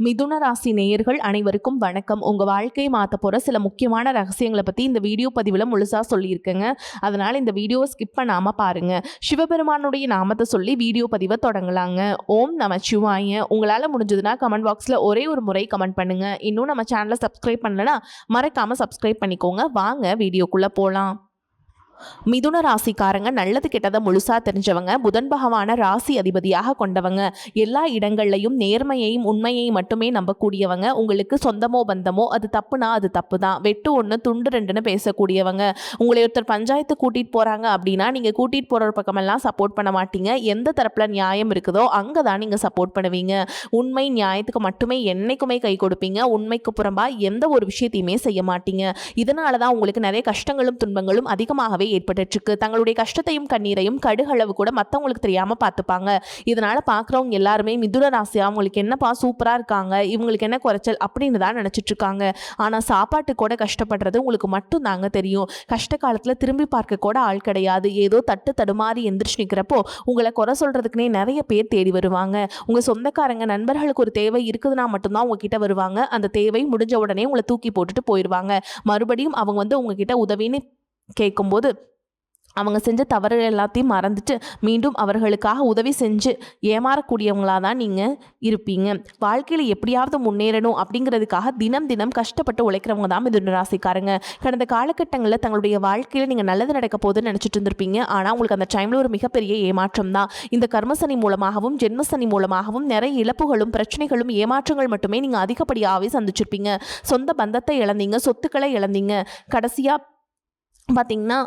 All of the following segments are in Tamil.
மிதுன ராசி நேயர்கள் அனைவருக்கும் வணக்கம். உங்கள் வாழ்க்கையை மாற்ற போகிற சில முக்கியமான ரகசியங்களை பற்றி இந்த வீடியோ பதிவில் முழுசாக சொல்லியிருக்கேங்க. அதனால் இந்த வீடியோவை ஸ்கிப் பண்ணாமல் பாருங்கள். சிவபெருமானுடைய நாமத்தை சொல்லி வீடியோ பதிவை தொடங்கலாங்க. ஓம் நமச்சிவாய. உங்களால் முடிஞ்சதுன்னா கமெண்ட் பாக்ஸில் ஒரே ஒரு முறை கமெண்ட் பண்ணுங்கள். இன்னும் நம்ம சேனலை சப்ஸ்கிரைப் பண்ணலைன்னா மறக்காமல் சப்ஸ்கிரைப் பண்ணிக்கோங்க. வாங்க வீடியோக்குள்ளே போகலாம். மிதுன ராசிக்காரங்க நல்லது கெட்டதை முழுசா தெரிஞ்சவங்க. புதன் பகவான ராசி அதிபதியாக கொண்டவங்க. எல்லா இடங்கள்லையும் நேர்மையையும் உண்மையையும் மட்டுமே நம்பக்கூடியவங்க. உங்களுக்கு சொந்தமோ பந்தமோ அது தப்புனா அது தப்பு தான். வெட்டு ஒன்று துண்டு ரெண்டுன்னு பேசக்கூடியவங்க. உங்களை ஒருத்தர் பஞ்சாயத்து கூட்டிட்டு போறாங்க அப்படின்னா நீங்க கூட்டிட்டு போற பக்கமெல்லாம் சப்போர்ட் பண்ண மாட்டீங்க. எந்த தரப்புல நியாயம் இருக்குதோ அங்கதான் நீங்க சப்போர்ட் பண்ணுவீங்க. உண்மை நியாயத்துக்கு மட்டுமே என்னைக்குமே கை கொடுப்பீங்க. உண்மைக்கு புறம்பா எந்த ஒரு விஷயத்தையுமே செய்ய மாட்டீங்க. இதனாலதான் உங்களுக்கு நிறைய கஷ்டங்களும் துன்பங்களும் அதிகமாகவே ஏற்பட்டு தங்களுடைய கஷ்டத்தையும் கண்ணீரையும் கடுகளவு கூட மற்றவங்களுக்கு தெரியாம பார்த்துப்பாங்க. இதனால பார்க்குறவங்க எல்லாருமே மிதுன ராசி அவங்களுக்கு என்னப்பா சூப்பரா இருக்காங்க, இவங்களுக்கு என்ன குறைச்சல் அப்படின்னு தான் நினைச்சிட்டு இருக்காங்க. ஆனா சாப்பாட்டு கூட கஷ்டப்படுறது உங்களுக்கு மட்டும் தாங்க தெரியும். கஷ்ட காலத்துல திரும்பி பார்க்க கூட ஆள் கிடையாது. ஏதோ தட்டு தடுமாறி எந்திரிச்சு நிற்கிறப்போ உங்களை குறை சொல்றதுக்குன்னே நிறைய பேர் தேடி வருவாங்க. உங்க சொந்தக்காரங்க நண்பர்களுக்கு ஒரு தேவை இருக்குதுன்னா மட்டும்தான் உங்ககிட்ட வருவாங்க. அந்த தேவை முடிஞ்ச உடனே உங்களை தூக்கி போட்டுட்டு போயிடுவாங்க. மறுபடியும் அவங்க உங்ககிட்ட உதவின்னு கேட்கும்போது அவங்க செஞ்ச தவறு எல்லாத்தையும் மறந்துட்டு மீண்டும் அவர்களுக்காக உதவி செஞ்சு ஏமாறக்கூடியவங்களாக தான் நீங்கள் இருப்பீங்க. வாழ்க்கையில் எப்படியாவது முன்னேறணும் அப்படிங்கிறதுக்காக தினம் தினம் கஷ்டப்பட்டு உழைக்கிறவங்க தான் மிதுன ராசிக்காரங்க. கடந்த காலகட்டங்களில் தங்களுடைய வாழ்க்கையில் நீங்கள் நல்லது நடக்க போகுதுன்னு நினச்சிட்டு இருந்திருப்பீங்க. ஆனால் உங்களுக்கு அந்த டைமில் ஒரு மிகப்பெரிய ஏமாற்றம் தான். இந்த கர்மசனி மூலமாகவும் ஜென்மசனி மூலமாகவும் நிறைய இழப்புகளும் பிரச்சனைகளும் ஏமாற்றங்கள் மட்டுமே நீங்கள் அதிகப்படியாகவே சந்திச்சிருப்பீங்க. சொந்த பந்தத்தை இழந்தீங்க, சொத்துக்களை இழந்தீங்க. கடைசியாக பார்த்தீங்கன்னா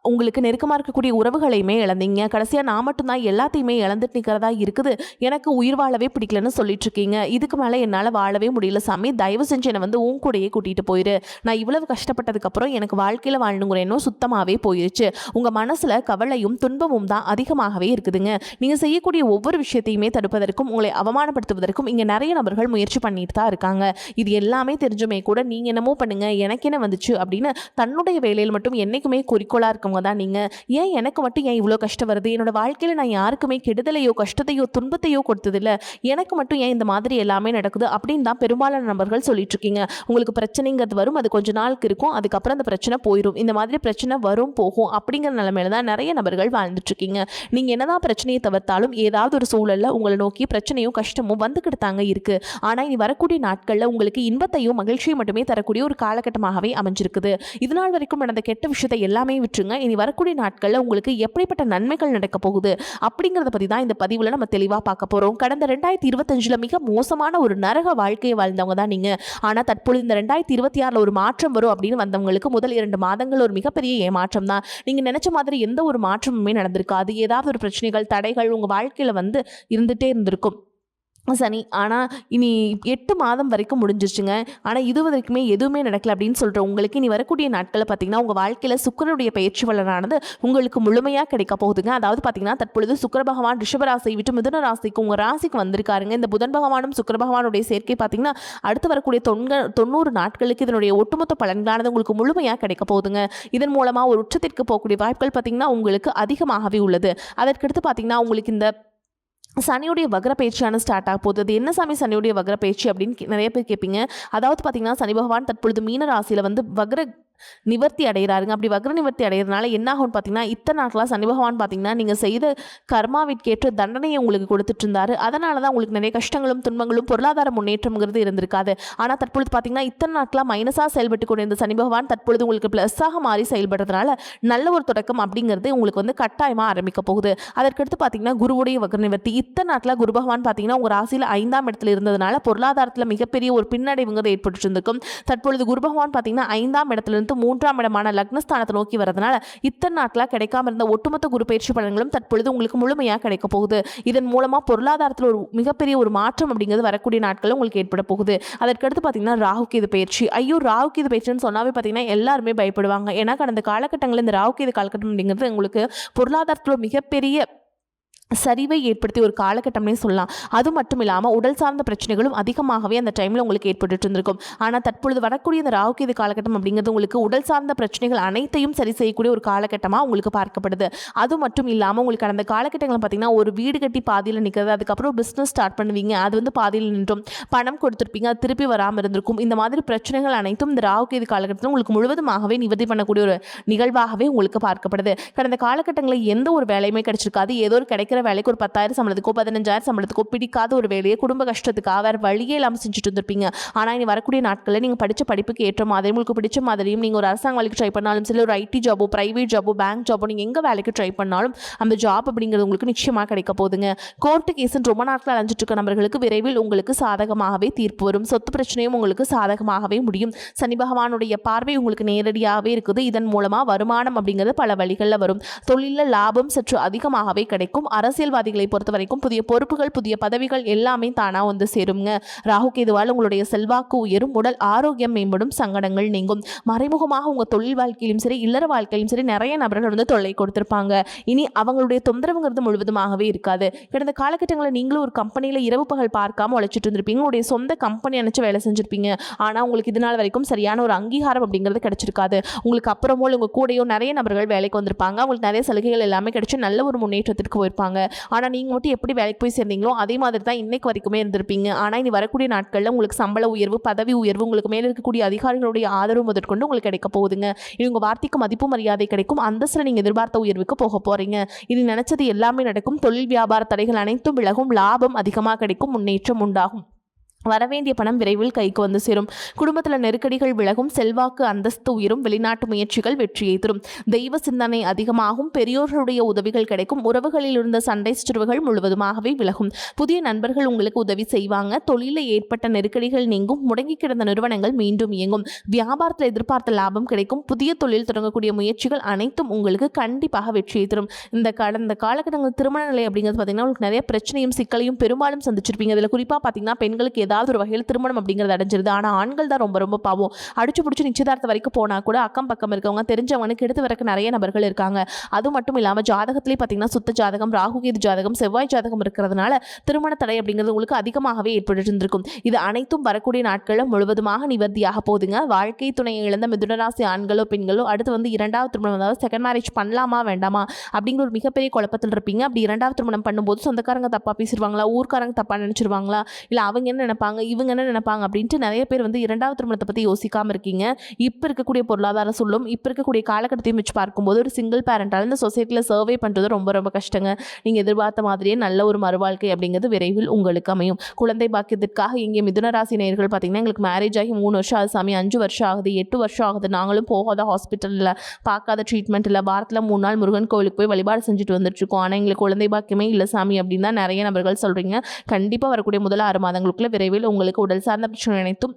உங்களுக்கு நெருக்கமாக இருக்கக்கூடிய உறவுகளையுமே இழந்தீங்க. கடைசியாக நான் மட்டும்தான் எல்லாத்தையுமே இழந்துட்டு நிற்கிறதா இருக்குது, எனக்கு உயிர் வாழவே பிடிக்கலன்னு சொல்லிட்டு இருக்கீங்க. இதுக்கு மேலே என்னால் வாழவே முடியல சாமி, தயவு செஞ்சு என்னை உன் கூடையே கூட்டிகிட்டு போயிரு. நான் இவ்வளவு கஷ்டப்பட்டதுக்கப்புறம் எனக்கு வாழ்க்கையில் வாழணுங்கிற எண்ணம் சுத்தமாகவே போயிடுச்சு. உங்கள் மனசில் கவலையும் துன்பமும் தான் அதிகமாகவே இருக்குதுங்க. நீங்கள் செய்யக்கூடிய ஒவ்வொரு விஷயத்தையுமே தடுப்பதற்கும் உங்களை அவமானப்படுத்துவதற்கும் இங்கே நிறைய நபர்கள் முயற்சி பண்ணிட்டு தான் இருக்காங்க. இது எல்லாமே தெரிஞ்சுமே கூட நீங்கள் என்னமோ பண்ணுங்க எனக்கு என்ன வந்துச்சு அப்படின்னு தன்னுடைய வேலையில் மட்டும் என்னைக்குமே குறிக்கோளாக இருக்கவங்க தான் நீங்கள். ஏன் எனக்கு மட்டும் ஏன் இவ்வளோ கஷ்டம் வருது, என்னோட வாழ்க்கையில் நான் யாருக்குமே கெடுதலையோ கஷ்டத்தையோ துன்பத்தையோ கொடுத்ததில்லை, எனக்கு மட்டும் ஏன் இந்த மாதிரி எல்லாமே நடக்குது அப்படின்னு தான் பெரும்பாலான நபர்கள் சொல்லிட்டு இருக்கீங்க. உங்களுக்கு பிரச்சனைங்கிறது வரும், அது கொஞ்ச நாளுக்கு இருக்கும், அதுக்கப்புறம் அந்த பிரச்சனை போயிடும். இந்த மாதிரி பிரச்சனை வரும் போகும் அப்படிங்கிற நிலைமையில தான் நிறைய நபர்கள் வாழ்ந்துட்டு இருக்கீங்க. நீங்கள் என்னதான் பிரச்சனையை தவிர்த்தாலும் ஏதாவது ஒரு சூழலில் உங்களை நோக்கி பிரச்சனையும் கஷ்டமும் வந்துக்கிட்டு தாங்க இருக்கு. ஆனால் இனி வரக்கூடிய நாட்களில் உங்களுக்கு இன்பத்தையும் மகிழ்ச்சியும் மட்டுமே தரக்கூடிய ஒரு காலகட்டமாகவே அமைஞ்சிருக்குது. இதனால் வரைக்கும் நடந்த கெட்ட விஷயத்தை எல்லாமே விட்டுருங்க. இனி வரக்கூடிய நாட்களில் உங்களுக்கு எப்படிப்பட்ட நன்மைகள் நடக்க போகுது அப்படிங்கிறத பற்றி தான் இந்த பதிவில் நம்ம தெளிவாக பார்க்க போகிறோம். கடந்த 2025 மிக மோசமான ஒரு நரக வாழ்க்கையை வாழ்ந்தவங்க தான் நீங்கள். ஆனால் தற்பொழுது இந்த 2026 ஒரு மாற்றம் வரும் அப்படின்னு வந்தவங்களுக்கு முதல் 2 மாதங்கள் ஒரு மிகப்பெரிய ஏமாற்றம் தான். நீங்கள் நினைச்ச மாதிரி எந்த ஒரு மாற்றமுமே நடந்திருக்காது. ஏதாவது ஒரு பிரச்சனைகள் தடைகள் உங்கள் வாழ்க்கையில் இருந்துகிட்டே இருந்திருக்கும் சனி. ஆனால் இனி 8 மாதம் வரைக்கும் முடிஞ்சிருச்சுங்க. ஆனால் இது வரைக்குமே எதுவுமே நடக்கல அப்படின்னு சொல்கிறோம். உங்களுக்கு இனி வரக்கூடிய நாட்களில் பார்த்தீங்கன்னா உங்கள் வாழ்க்கையில் சுக்கிரனுடைய பயிற்சி பலனானது உங்களுக்கு முழுமையாக கிடைக்க போகுதுங்க. அதாவது பார்த்தீங்கன்னா தற்பொழுது சுக்கிர பகவான் ரிஷபராசியை விட்டு மிதுன ராசிக்கு உங்கள் ராசிக்கு வந்திருக்காருங்க. இந்த புதன் பகவானும் சுக்கிர பகவானுடைய சேர்க்கை பார்த்தீங்கன்னா அடுத்து வரக்கூடிய 90 நாட்களுக்கு இதனுடைய ஒட்டுமொத்த பலன்களானது உங்களுக்கு முழுமையாக கிடைக்க போகுதுங்க. இதன் மூலமாக ஒரு உச்சத்திற்கு போகக்கூடிய வாய்ப்புகள் பார்த்தீங்கன்னா உங்களுக்கு அதிகமாகவே உள்ளது. அதற்கடுத்து பார்த்தீங்கன்னா உங்களுக்கு இந்த சனியுடைய வக்ர பயிற்சியான ஸ்டார்ட் ஆக போகுது. அது என்ன சாமி சனியுடைய வக்ர பயிற்சி அப்படின்னு நிறைய பேர் கேட்பீங்க. அதாவது பார்த்தீங்கன்னா சனி பகவான் தற்பொழுது மீன ராசியில் வக்ர நிவர்த்தி அடைகிறாருங்க. அப்படி வக்ர நிவர்த்தி அடைகிறதுனால என்ன ஆகும்னு பார்த்தீங்கன்னா இத்தனை நாட்களாக சனி பகவான் பார்த்தீங்கன்னா நீங்கள் செய்த கர்மாவிற்கேற்ற தண்டனையை உங்களுக்கு கொடுத்துட்டு இருந்தாரு. அதனால தான் உங்களுக்கு நிறைய கஷ்டங்களும் துன்பங்களும் பொருளாதார முன்னேற்றம்ங்கிறது இருந்திருக்காது. ஆனால் தற்பொழுது பார்த்தீங்கன்னா இத்தனை நாட்களாக மைனஸாக செயல்பட்டு கொண்டிருந்த சனி பகவான் தற்பொழுது உங்களுக்கு ப்ளஸ்ஸாக மாறி செயல்படுறதுனால நல்ல ஒரு தொடக்கம் அப்படிங்கிறது உங்களுக்கு கட்டாயமாக ஆரம்பிக்க போகுது. அதற்கடுத்து பார்த்தீங்கன்னா குருவுடைய வக்ர நிவர்த்தி. இத்தனை நாட்களாக குரு பகவான் பார்த்தீங்கன்னா உங்கள் ராசியில் 5ஆம் இடத்துல இருந்ததுனால பொருளாதாரத்தில் மிகப்பெரிய ஒரு பின்னடைவுங்கிறது ஏற்பட்டு இருந்திருக்கும். தற்பொழுது குரு பகவான் பார்த்தீங்கன்னா 5ஆம் இடத்துல 3ஆம் இடமான லக்னஸ்தானத்தை நோக்கி வரதுனால இத்தனை நாட்களாக கிடைக்காம இருந்த ஒட்டுமொத்த குரு பயிற்சி பலன்களும் தற்பொழுது உங்களுக்கு முழுமையாக கிடைக்க போகுது. இதன் மூலமா பொருளாதாரத்தில் ஒரு மிகப்பெரிய ஒரு மாற்றம் அப்படிங்கிறது வரக்கூடிய நாட்கள் உங்களுக்கு ஏற்பட போகுது. அதற்கடுத்து பார்த்தீங்கன்னா ராகுகேது பயிற்சி. ஐயோ ராகுகேது பயிற்சின்னு சொன்னாவே பார்த்தீங்கன்னா எல்லாருமே பயப்படுவாங்க. ஏன்னா கடந்த காலகட்டங்களில் இந்த ராகுகேது காலகட்டம் அப்படிங்கிறது உங்களுக்கு பொருளாதாரத்தில் மிகப்பெரிய சரிவை ஏற்படுத்திய ஒரு காலகட்டம்னே சொல்லலாம். அது மட்டும் இல்லாமல் உடல் சார்ந்த பிரச்சனைகளும் அதிகமாகவே அந்த டைமில் உங்களுக்கு ஏற்பட்டு இருந்திருக்கும். ஆனால் தற்பொழுது வரக்கூடிய இந்த ராகுகேது காலகட்டம் அப்படிங்கிறது உங்களுக்கு உடல் சார்ந்த பிரச்சனைகள் அனைத்தையும் சரி செய்யக்கூடிய ஒரு காலகட்டமாக உங்களுக்கு பார்க்கப்படுது. அது மட்டும் இல்லாமல் உங்களுக்கு அந்த காலகட்டங்களில் பார்த்தீங்கன்னா ஒரு வீடு கட்டி பாதியில் நிற்கிறது, அதுக்கப்புறம் பிஸ்னஸ் ஸ்டார்ட் பண்ணுவீங்க, அது வந்து பாதியில் நின்றும் பணம் கொடுத்துருப்பீங்க, அது திருப்பி வராமல் இருந்திருக்கும். இந்த மாதிரி பிரச்சனைகள் அனைத்தும் இந்த ராகுகேது காலகட்டத்தில் உங்களுக்கு முழுவதுமாகவே நிவர்த்தி பண்ணக்கூடிய ஒரு நிகழ்வாகவே உங்களுக்கு பார்க்கப்படுது. கடந்த காலகட்டங்களில் எந்த ஒரு வேலையுமே கிடைச்சிருக்காது. ஏதோ ஒரு கிடைக்கிற வேலைக்கு ஒரு 10,000 சம்பளத்துக்கோ 15,000 சம்பளத்துக்கோ பிடிக்காத ஒரு வேலையை குடும்ப கஷ்டத்துக்காக வேறு வழியே இல்லாமல் செஞ்சுட்டு இருந்திருப்பீங்க. ஆனால் இனி வரக்கூடிய நாட்களில் நீங்கள் படித்த படிப்புக்கு ஏற்ற மாதிரி உங்களுக்கு பிடிச்ச மாதிரியும் நீங்கள் ஒரு அரசாங்க வேலைக்கு ட்ரை பண்ணாலும் சரி, ஒரு ஐடி ஜாபோ பிரைவேட் ஜாபோ பேங்க் ஜாபோ நீங்கள் எங்கே வேலைக்கு ட்ரை பண்ணாலும் அந்த ஜாப் அப்படிங்கிறது உங்களுக்கு நிச்சயமாக கிடைக்க போகுதுங்க. கோர்ட்டு கேஸுன்னு ரொம்ப நாட்கள் அலைஞ்சிட்டு இருக்க நபர்களுக்கு விரைவில் உங்களுக்கு சாதகமாகவே தீர்ப்பு வரும். சொத்து பிரச்சனையும் உங்களுக்கு சாதகமாகவே முடியும். சனி பகவானுடைய பார்வை உங்களுக்கு நேரடியாகவே இருக்குது. இதன் மூலமாக வருமானம் அப்படிங்கிறது பல வழிகளில் வரும். தொழிலில் லாபம் சற்று அதிகமாகவே கிடைக்கும். அரசியல்வாதிகளை பொறுத்த வரைக்கும் புதிய பொறுப்புகள் புதிய பதவிகள் எல்லாமே தானா வந்து சேருங்க. ராகு கேதுவால் உங்களுடைய செல்வாக்கு உயரும், உடல் ஆரோக்கியம் மேம்படும், சங்கடங்கள் நீங்கும். மறைமுகமாக உங்க தொழில் வாழ்க்கையிலும் சரி இல்லற வாழ்க்கையிலும் சரி நிறைய நபர்கள் வந்து தொல்லை கொடுத்திருப்பாங்க. இனி அவங்களுடைய தொந்தரவுங்கிறது முழுவதுமாகவே இருக்காது. கடந்த காலகட்டங்களில் நீங்களும் ஒரு கம்பெனியில் இரவு பகல் பார்க்காம உழைச்சிட்டு இருந்திருப்பீங்க. உங்களுடைய சொந்த கம்பெனி அணைச்சு வேலை செஞ்சிருப்பீங்க. ஆனால் உங்களுக்கு இது நாள் வரைக்கும் சரியான ஒரு அங்கீகாரம் அப்படிங்கிறது கிடைச்சிருக்காது. உங்களுக்கு அப்புறமோ உங்க கூடயோ நிறைய நபர்கள் வேலைக்கு வந்திருப்பாங்க. அவங்களுக்கு நிறைய சலுகைகள் எல்லாமே கிடைச்சு நல்ல ஒரு முன்னேற்றத்திற்கு போயிருப்பாங்க. ஆனால் நீங்கள் மட்டும் எப்படி வேலைக்கு போய் சேர்ந்தீங்களோ அதே மாதிரி தான் இன்னைக்கு வரைக்குமே இருந்திருப்பீங்க. ஆனால் இனி வரக்கூடிய நாட்களில் உங்களுக்கு சம்பள உயர்வு பதவி உயர்வு உங்களுக்கு மேலே இருக்கக்கூடிய அதிகாரிகளுடைய ஆதரவு முதற்கொண்டு உங்களுக்கு கிடைக்க போகுதுங்க. இனி உங்கள் வார்த்தைக்கு மதிப்பு மரியாதை கிடைக்கும். அந்தஸ்தில் நீங்கள் எதிர்பார்த்த உயர்வுக்கு போக போகிறீங்க. இனி நினைச்சது எல்லாமே நடக்கும். தொழில் வியாபார தடைகள் அனைத்தும் விலகும். லாபம் அதிகமாக கிடைக்கும். முன்னேற்றம் உண்டாகும். வரவேண்டிய பணம் விரைவில் கைக்கு வந்து சேரும். குடும்பத்தில் நெருக்கடிகள் விலகும். செல்வாக்கு அந்தஸ்து உயரும். வெளிநாட்டு முயற்சிகள் வெற்றியை தரும். தெய்வ சிந்தனை அதிகமாகும். பெரியோர்களுடைய உதவிகள் கிடைக்கும். உறவுகளில் இருந்த சண்டை சுற்றுவுகள் முழுவதுமாகவே விலகும். புதிய நண்பர்கள் உங்களுக்கு உதவி செய்வாங்க. தொழிலில் ஏற்பட்ட நெருக்கடிகள் நீங்கும். முடங்கி கிடந்த நிறுவனங்கள் மீண்டும் இயங்கும். வியாபாரத்தில் எதிர்பார்த்த லாபம் கிடைக்கும். புதிய தொழில் தொடங்கக்கூடிய முயற்சிகள் அனைத்தும் உங்களுக்கு கண்டிப்பாக வெற்றியை தரும். இந்த கடந்த காலகட்டங்கள் திருமண நிலை அப்படிங்கிறது பார்த்தீங்கன்னா உங்களுக்கு நிறைய பிரச்சனையும் சிக்கலையும் பெரும்பாலும் சந்திச்சிருப்பீங்க. இதில் குறிப்பாக பார்த்தீங்கன்னா பெண்களுக்கு ஏதாவது ஒரு வகையில் திருமணம் அப்படிங்கிறது அடைஞ்சிருது. ஆனால் ஆண்கள் தான் ரொம்ப ரொம்ப பாவம். அடிச்சு பிடிச்சி நிச்சயதார்த்த வரைக்கும் போனால் கூட அக்கம் பக்கம் இருக்கவங்க தெரிஞ்சவனுக்கு எடுத்து வரக்கு நிறைய நபர்கள் இருக்காங்க. அது மட்டும் இல்லாமல் ஜாதகத்திலே பார்த்தீங்கன்னா சுத்த ஜாதகம் ராகுகேது ஜாதகம் செவ்வாய் ஜாதகம் இருக்கிறதுனால திருமண தடை அப்படிங்கிறது உங்களுக்கு அதிகமாகவே ஏற்பட்டு இருந்திருக்கும். இது அனைத்தும் வரக்கூடிய நாட்களில் முழுவதுமாக நிவர்த்தியாக போகுதுங்க. வாழ்க்கை துணையை இழந்த மிதுனராசி ஆண்களோ பெண்களோ அடுத்து வந்து இரண்டாவது திருமணம் அதாவது செகண்ட் மேரேஜ் பண்ணலாமா வேண்டாமா அப்படிங்கிற ஒரு மிகப்பெரிய குழப்பத்தில் இருப்பீங்க. அப்படி இரண்டாவது திருமணம் பண்ணும்போது சொந்தக்காரங்க தப்பாக பேசிடுவாங்களா, ஊர்க்காரங்க தப்பாக நினைச்சிருவாங்களா, இல்லை அவங்க என்ன நினைப்பாங்க இவங்க என்ன நினைப்பாங்க அப்படின்ட்டு நிறைய பேர் வந்து இரண்டாவது திருமணத்தை பற்றி யோசிக்காமல் இருக்கீங்க. இப்போ இருக்கக்கூடிய பொருளாதார சொல்லும் இப்போ இருக்கக்கூடிய காலகட்டத்தையும் வச்சு பார்க்கும்போது ஒரு சிங்கிள் பேரண்டால் இந்த சொசைட்டியில் சர்வே பண்ணுறது ரொம்ப ரொம்ப கஷ்டங்க. நீங்கள் எதிர்பார்த்த மாதிரியே நல்ல ஒரு மறுவாழ்க்கை அப்படிங்கிறது விரைவில் உங்களுக்கு அமையும். குழந்தை பாக்கியத்திற்காக இங்கே மிதுன ராசி நேயர்கள் பார்த்தீங்கன்னா எங்களுக்கு மேரேஜ் ஆகி 3 வருஷம் ஆகுது சாமி, 5 வருஷம் ஆகுது, 8 வருஷம் ஆகுது, நாங்களும் போகாத ஹாஸ்பிட்டலில் பார்க்காத ட்ரீட்மெண்ட் இல்லை, வாரத்தில் 3 நாள் முருகன் கோவிலுக்கு போய் வழிபாடு செஞ்சுட்டு வந்துட்டு இருக்கோம், ஆனால் எங்களுக்கு குழந்தை பாக்கியமே இல்லை சாமி அப்படின்னு தான் நிறைய நபர்கள் சொல்கிறீங்க. கண்டிப்பாக வரக்கூடிய முதல் 6 மாதங்களுக்குள்ள விரைவில் உங்களுக்கு உடல் சார்ந்த பிரச்சனை அனைத்தும்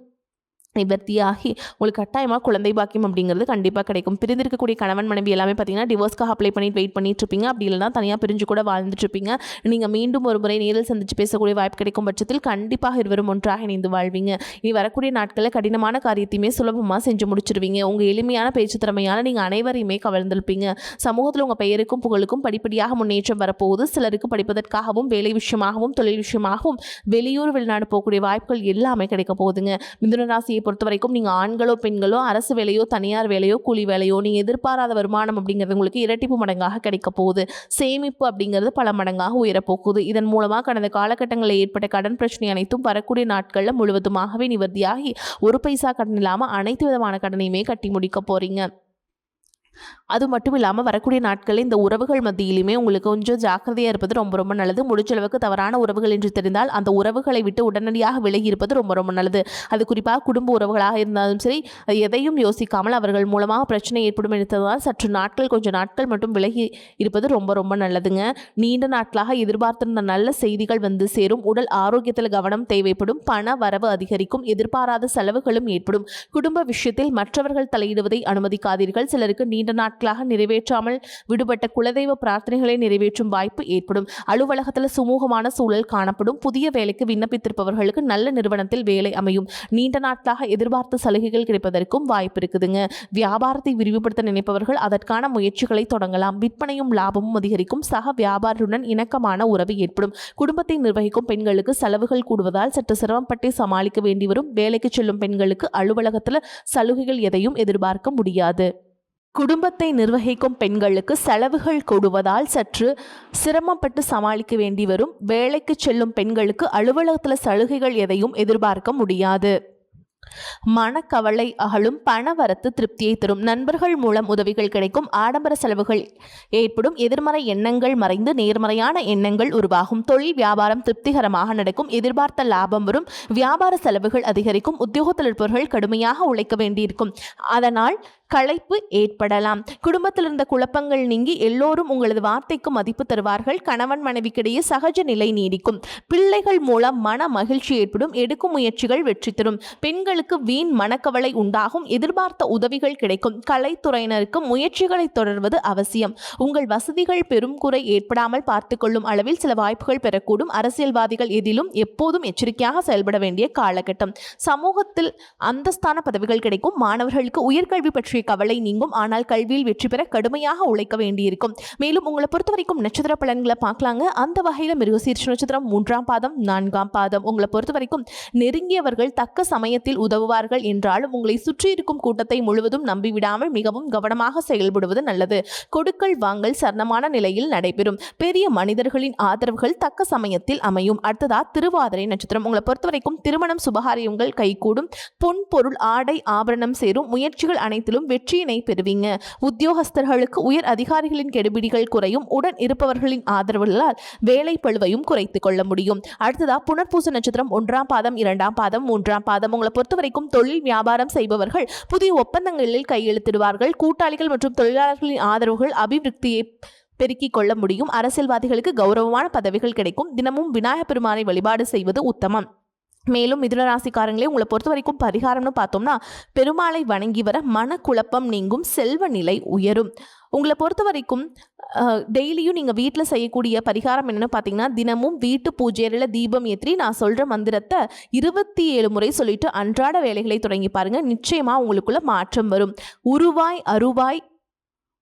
நிவர்த்தியாகி உங்களுக்கு கட்டாயமாக குழந்தை பாக்கியம் அப்படிங்கிறது கண்டிப்பாக கிடைக்கும். பிரிந்திருக்கக்கூடிய கணவன் மனைவி எல்லாமே பார்த்தீங்கன்னா டிவோர்ஸ்க்காக அப்ளை பண்ணிட்டு வெயிட் பண்ணிட்டு இருப்பீங்க. அப்படி இல்லைனா தனியாக பிரிஞ்சு கூட வாழ்ந்துட்டு இருப்பீங்க. நீங்கள் மீண்டும் ஒரு முறை நேரில் சந்தித்து பேசக்கூடிய வாய்ப்பு கிடைக்கும் பட்சத்தில் கண்டிப்பாக இருவரும் ஒன்றாக இணைந்து வாழ்வீங்க. இனி வரக்கூடிய நாட்களில் கடினமான காரியத்தையுமே சுலபமாக செஞ்சு முடிச்சிருவீங்க. உங்கள் எளிமையான பேச்சு திறமையால் நீங்கள் அனைவரையுமே கவர்ந்திருப்பீங்க. சமூகத்தில் உங்கள் பெயருக்கும் புகழுக்கும் படிப்படியாக முன்னேற்றம் வரப்போகுது. சிலருக்கு படிப்பதற்காகவும் வேலை விஷயமாகவும் தொழில் விஷயமாகவும் வெளியூர் வெளிநாடு போகக்கூடிய வாய்ப்புகள் எல்லாமே கிடைக்க போகுதுங்க. மிதுன ராசியை பொறுத்த வரைக்கும் நீங்கள் ஆண்களோ பெண்களோ அரசு வேலையோ தனியார் வேலையோ கூலி வேலையோ நீங்கள் எதிர்பாராத வருமானம் அப்படிங்கிறது உங்களுக்கு இரட்டிப்பு மடங்காக கிடைக்க போகுது. சேமிப்பு அப்படிங்கிறது பல மடங்காக உயரப்போகுது. இதன் மூலமாக கடந்த காலகட்டங்களில் ஏற்பட்ட கடன் பிரச்சனை அனைத்தும் வரக்கூடிய நாட்களில் முழுவதுமாகவே நிவர்த்தியாகி ஒரு பைசா கடன் இல்லாமல் அனைத்து விதமான கடனையுமே கட்டி முடிக்க போறீங்க. அது மட்டும் இல்லாமல் வரக்கூடிய நாட்களில் இந்த உறவுகள் மத்தியிலுமே உங்களுக்கு கொஞ்சம் ஜாக்கிரதையாக இருப்பது ரொம்ப ரொம்ப நல்லது. முடிச்சளவுக்கு தவறான உறவுகள் என்று தெரிந்தால் அந்த உறவுகளை விட்டு உடனடியாக விலகி இருப்பது ரொம்ப ரொம்ப நல்லது. அது குறிப்பாக குடும்ப உறவுகளாக இருந்தாலும் சரி எதையும் யோசிக்காமல் அவர்கள் மூலமாக பிரச்சனை ஏற்படும் என்பதால் சற்று நாட்கள் கொஞ்சம் நாட்கள் மட்டும் விலகி இருப்பது ரொம்ப ரொம்ப நல்லதுங்க. நீண்ட நாட்களாக எதிர்பார்த்திருந்த நல்ல செய்திகள் வந்து சேரும். உடல் ஆரோக்கியத்தில் கவனம் தேவைப்படும். பண வரவு அதிகரிக்கும். எதிர்பாராத செலவுகளும் ஏற்படும். குடும்ப விஷயத்தில் மற்றவர்கள் தலையிடுவதை அனுமதிக்காதீர்கள். சிலருக்கு நீண்ட நாட்களாக நிறைவேற்றாமல் விடுபட்ட குலதெய்வ பிரார்த்தனைகளை நிறைவேற்றும் வாய்ப்பு ஏற்படும். அலுவலகத்தில் சுமூகமான சூழல் காணப்படும். புதிய வேலைக்கு விண்ணப்பித்திருப்பவர்களுக்கு நல்ல நிறுவனத்தில் வேலை அமையும். நீண்ட நாட்களாக எதிர்பார்த்த சலுகைகள் கிடைப்பதற்கும் வாய்ப்பு இருக்குதுங்க. வியாபாரத்தை விரிவுபடுத்த நினைப்பவர்கள் அதற்கான முயற்சிகளை தொடங்கலாம். விற்பனையும் லாபமும் அதிகரிக்கும். சக வியாபாரியுடன் இணக்கமான உறவு ஏற்படும். குடும்பத்தை நிர்வகிக்கும் பெண்களுக்கு செலவுகள் கூடுவதால் சற்று சிரமப்பட்டு சமாளிக்க வேண்டி வரும். வேலைக்கு செல்லும் பெண்களுக்கு அலுவலகத்தில் சலுகைகள் எதையும் எதிர்பார்க்க முடியாது. குடும்பத்தை நிர்வகிக்கும் பெண்களுக்கு செலவுகள் கூடுவதால் சற்று சிரமப்பட்டு சமாளிக்க வேண்டி வரும். வேலைக்கு செல்லும் பெண்களுக்கு அலுவலகத்தில் சலுகைகள் எதையும் எதிர்பார்க்க முடியாது. மனக்கவலை அகலும். பணவரத்து திருப்தியை தரும். நண்பர்கள் மூலம் உதவிகள் கிடைக்கும். ஆடம்பர செலவுகள் ஏற்படும். எதிர்மறை எண்ணங்கள் மறைந்து நேர்மறையான எண்ணங்கள் உருவாகும். தொழில் வியாபாரம் திருப்திகரமாக நடக்கும். எதிர்பார்த்த லாபம் வரும். வியாபார செலவுகள் அதிகரிக்கும். உத்தியோகத்தில் இருப்பவர்கள் கடுமையாக உழைக்க வேண்டியிருக்கும். அதனால் களைப்பு ஏற்படலாம். குடும்பத்தில் இருந்த குழப்பங்கள் நீங்கி எல்லோரும் உங்களது வார்த்தைக்கு மதிப்பு தருவார்கள். கணவன் மனைவிக்கிடையே சகஜ நிலை நீடிக்கும். பிள்ளைகள் மூலம் மன மகிழ்ச்சி ஏற்படும். எடுக்கும் முயற்சிகள் வெற்றி தரும். பெண்களுக்கு வீண் மனக்கவலை உண்டாகும். எதிர்பார்த்த உதவிகள் கிடைக்கும். கலைத்துறையினருக்கு முயற்சிகளை தொடர்வது அவசியம். உங்கள் வசதிகள் பெரும் குறை ஏற்படாமல் பார்த்துக்கொள்ளும் அளவில் சில வாய்ப்புகள் பெறக்கூடும். அரசியல்வாதிகள் எதிலும் எப்போதும் எச்சரிக்கையாக செயல்பட வேண்டிய காலகட்டம். சமூகத்தில் அந்தஸ்தான பதவிகள் கிடைக்கும். மாணவர்களுக்கு உயர்கல்வி பற்றிய கவலை நீங்கும். ஆனால் கல்வியில் வெற்றி பெற கடுமையாக உழைக்க வேண்டியிருக்கும். மேலும் உங்களை பொறுத்த வரைக்கும் நட்சத்திர பலன்களை பார்க்கலாங்க. அந்த வகையில் மிருகசீரிஷ நட்சத்திரம் 3ஆம் பாதம் 4ஆம் பாதம். உங்களை பொறுத்த வரைக்கும் நெருங்கியவர்கள் தக்க சமயத்தில் உதவுவார்கள் என்றாலும் உங்களை சுற்றி இருக்கும் கூட்டத்தை முழுவதும் நம்பிவிடாமல் மிகவும் கவனமாக செயல்படுவது நல்லது. கொடுக்கல் வாங்கல் சரணமான நிலையில் நடைபெறும். பெரிய மனிதர்களின் ஆதரவுகள் தக்க சமயத்தில் அமையும். அடுத்ததா திருவாதிரை நட்சத்திரம். உங்களை பொறுத்த வரைக்கும் திருமணம் சுபகாரியங்கள் கைகூடும். பொன் பொருள் ஆடை ஆபரணம் சேரும். முயற்சிகள் அனைத்திலும் வெற்றியினை பெறுவீங்க. உத்தியோகஸ்தர்களுக்கு உயர் அதிகாரிகளின் கெடுபிடிகள் குறையும். உடன் இருப்பவர்களின் ஆதரவுகளால் வேலை பளுவையும் குறைத்துக் கொள்ள முடியும். அடுத்ததா புனர்பூச நட்சத்திரம் 1ஆம் பாதம் 2ஆம் பாதம் 3ஆம் பாதம். உங்களை பொறுத்த வரைக்கும் தொழில் வியாபாரம் செய்பவர்கள் புதிய ஒப்பந்தங்களில் கையெழுத்திடுவார்கள். கூட்டாளிகள் மற்றும் தொழிலாளர்களின் ஆதரவுகள் அபிவிருத்தியை பெருக்கிக் கொள்ள முடியும். அரசியல்வாதிகளுக்கு கௌரவமான பதவிகள் கிடைக்கும். தினமும் விநாயகப் பெருமானை வழிபாடு செய்வது உத்தமம். மேலும் மிதுன ராசிக்காரங்களே, உங்களை பொறுத்த வரைக்கும் பரிகாரம்னு பார்த்தோம்னா பெருமாளை வணங்கி வர மனக்குழப்பம் நீங்கும். செல்வ நிலை உயரும். உங்களை பொறுத்த வரைக்கும் டெய்லியும் நீங்கள் வீட்டில் செய்யக்கூடிய பரிகாரம் என்னென்னு பார்த்தீங்கன்னா, தினமும் வீட்டு பூஜையில் தீபம் ஏற்றி நான் சொல்கிற மந்திரத்தை 27 முறை சொல்லிட்டு அன்றாட வேலைகளை தொடங்கி பாருங்கள். நிச்சயமாக உங்களுக்குள்ள மாற்றம் வரும். உருவாய் அருவாய்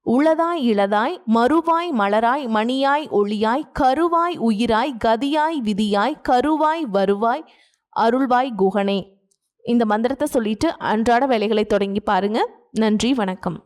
உளதாய் இளதாய் மறுவாய் மலராய் மணியாய் ஒளியாய் கருவாய் உயிராய் கதியாய் விதியாய் கருவாய் வருவாய் அருள்வாய் குகனே. இந்த மந்திரத்தை சொல்லிட்டு அன்றாட வேலைகளை தொடங்கி பாருங்க. நன்றி, வணக்கம்.